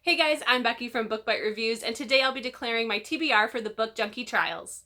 Hey guys, I'm Becky from Book Bite Reviews, and today I'll be declaring my TBR for the BookJunkie Trials.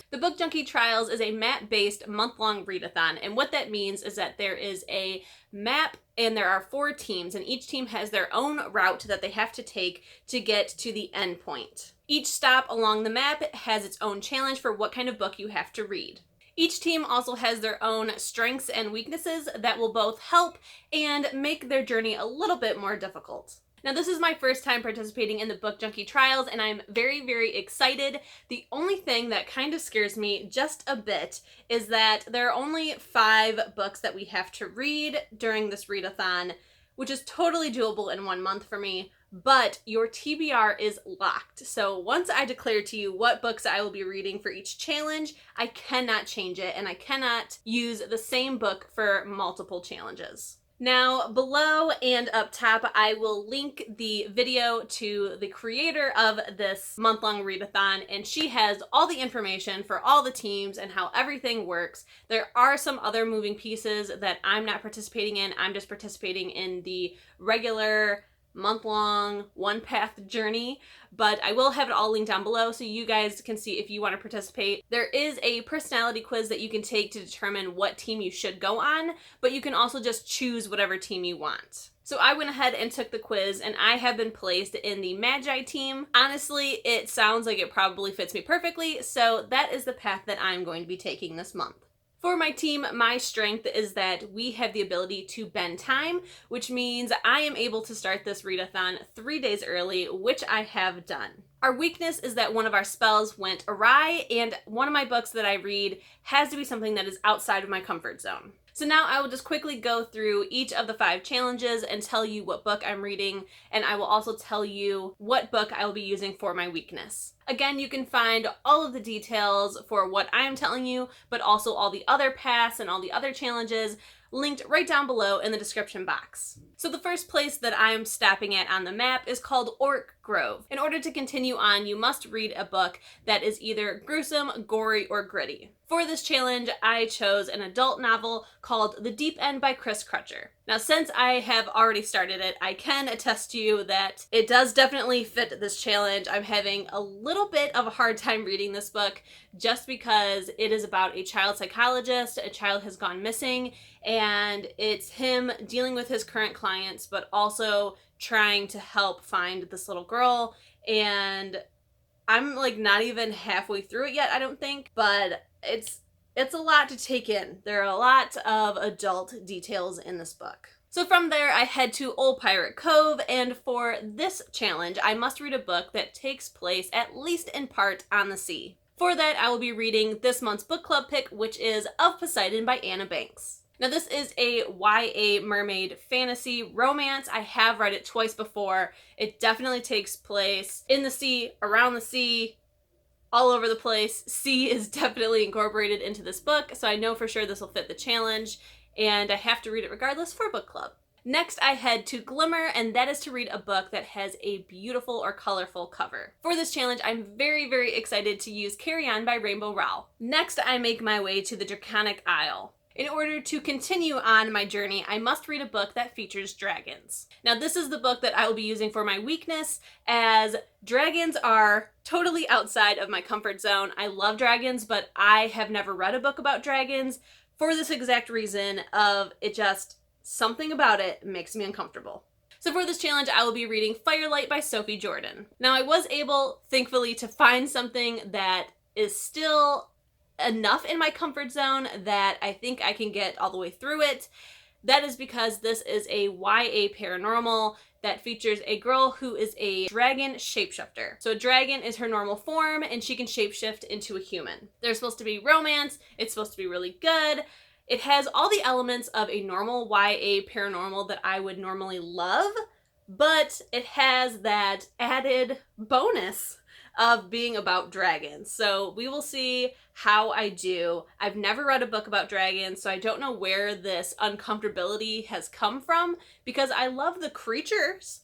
The BookJunkie Trials is a map-based month-long readathon, and what that means is that there is a map and there are 4 teams, and each team has their own route that they have to take to get to the end point. Each stop along the map has its own challenge for what kind of book you have to read. Each team also has their own strengths and weaknesses that will both help and make their journey a little bit more difficult. Now, this is my first time participating in the BookJunkie Trials, and I'm very, very excited. The only thing that kind of scares me just a bit is that there are only 5 books that we have to read during this readathon, which is totally doable in 1 month for me, but your TBR is locked. So once I declare to you what books I will be reading for each challenge, I cannot change it, and I cannot use the same book for multiple challenges. Now, below and up top, I will link the video to the creator of this month-long readathon, and she has all the information for all the teams and how everything works. There are some other moving pieces that I'm not participating in. I'm just participating in the regular month-long one-path journey, but I will have it all linked down below so you guys can see if you want to participate. There is a personality quiz that you can take to determine what team you should go on, but you can also just choose whatever team you want. So I went ahead and took the quiz, and I have been placed in the Magi team. Honestly, it sounds like it probably fits me perfectly, so that is the path that I'm going to be taking this month. For my team, my strength is that we have the ability to bend time, which means I am able to start this readathon 3 days early, which I have done. Our weakness is that one of our spells went awry, and one of my books that I read has to be something that is outside of my comfort zone. So now I will just quickly go through each of the 5 challenges and tell you what book I'm reading, and I will also tell you what book I will be using for my weakness. Again, you can find all of the details for what I am telling you, but also all the other paths and all the other challenges linked right down below in the description box. So the first place that I'm stopping at on the map is called Orc Grove. In order to continue on, you must read a book that is either gruesome, gory, or gritty. For this challenge, I chose an adult novel called The Deep End by Crutcher. Now, since I have already started it, I can attest to you that it does definitely fit this challenge. I'm having a little bit of a hard time reading this book just because it is about a child psychologist. A child has gone missing, and it's him dealing with his current clients, but also trying to help find this little girl. And I'm like not even halfway through it yet, I don't think, but it's a lot to take in. There are a lot of adult details in this book. So from there, I head to Old Pirate Cove, and for this challenge, I must read a book that takes place, at least in part, on the sea. For that, I will be reading this month's book club pick, which is Of Poseidon by Anna Banks. Now, this is a YA mermaid fantasy romance. I have read it twice before. It definitely takes place in the sea, around the sea, all over the place. Sea is definitely incorporated into this book, so I know for sure this will fit the challenge, and I have to read it regardless for book club. Next, I head to Glimmer, and that is to read a book that has a beautiful or colorful cover. For this challenge, I'm very, very excited to use Carry On by Rowell. Next, I make my way to the Draconic Isle. In order to continue on my journey, I must read a book that features dragons. Now, this is the book that I will be using for my weakness, as dragons are totally outside of my comfort zone. I love dragons, but I have never read a book about dragons for this exact reason of it just, something about it makes me uncomfortable. So for this challenge, I will be reading Firelight by Sophie Jordan. Now, I was able, thankfully, to find something that is still enough in my comfort zone that I think I can get all the way through it. That is because this is a YA paranormal that features a girl who is a dragon shapeshifter. So a dragon is her normal form, and she can shapeshift into a human. There's supposed to be romance. It's supposed to be really good. It has all the elements of a normal YA paranormal that I would normally love, but it has that added bonus of being about dragons. So we will see how I do. I've never read a book about dragons, so I don't know where this uncomfortability has come from, because I love the creatures,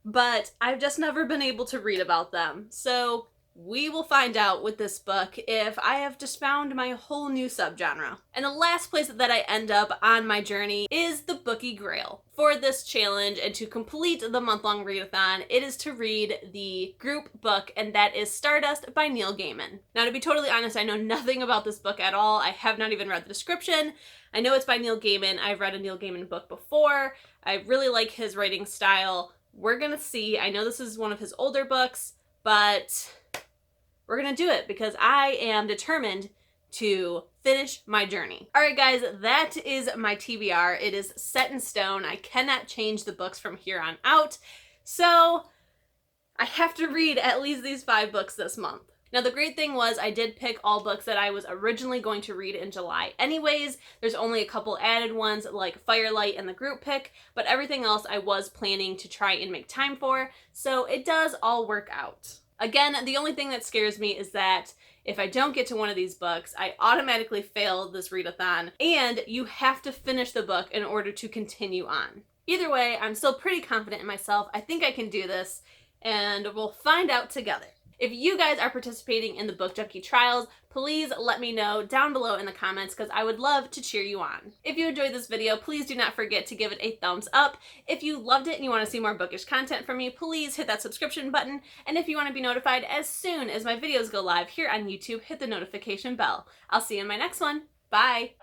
but I've just never been able to read about them. So We will find out with this book if I have just found my whole new subgenre. And the last place that I end up on my journey is the Bookie Grail. For this challenge and to complete the month-long readathon, it is to read the group book, and that is Stardust by Neil Gaiman. Now, to be totally honest, I know nothing about this book at all. I have not even read the description. I know it's by Neil Gaiman. I've read a Neil Gaiman book before. I really like his writing style. We're gonna see. I know this is one of his older books, but we're gonna do it because I am determined to finish my journey. All right, guys, that is my TBR. It is set in stone. I cannot change the books from here on out. So I have to read at least these 5 books this month. Now, the great thing was I did pick all books that I was originally going to read in July anyways. There's only a couple added ones like Firelight and the group pick, but everything else I was planning to try and make time for, so it does all work out. Again, the only thing that scares me is that if I don't get to one of these books, I automatically fail this readathon, and you have to finish the book in order to continue on. Either way, I'm still pretty confident in myself. I think I can do this, and we'll find out together. If you guys are participating in the BookJunkie Trials, please let me know down below in the comments because I would love to cheer you on. If you enjoyed this video, please do not forget to give it a thumbs up. If you loved it and you want to see more bookish content from me, please hit that subscription button. And if you want to be notified as soon as my videos go live here on YouTube, hit the notification bell. I'll see you in my next one. Bye!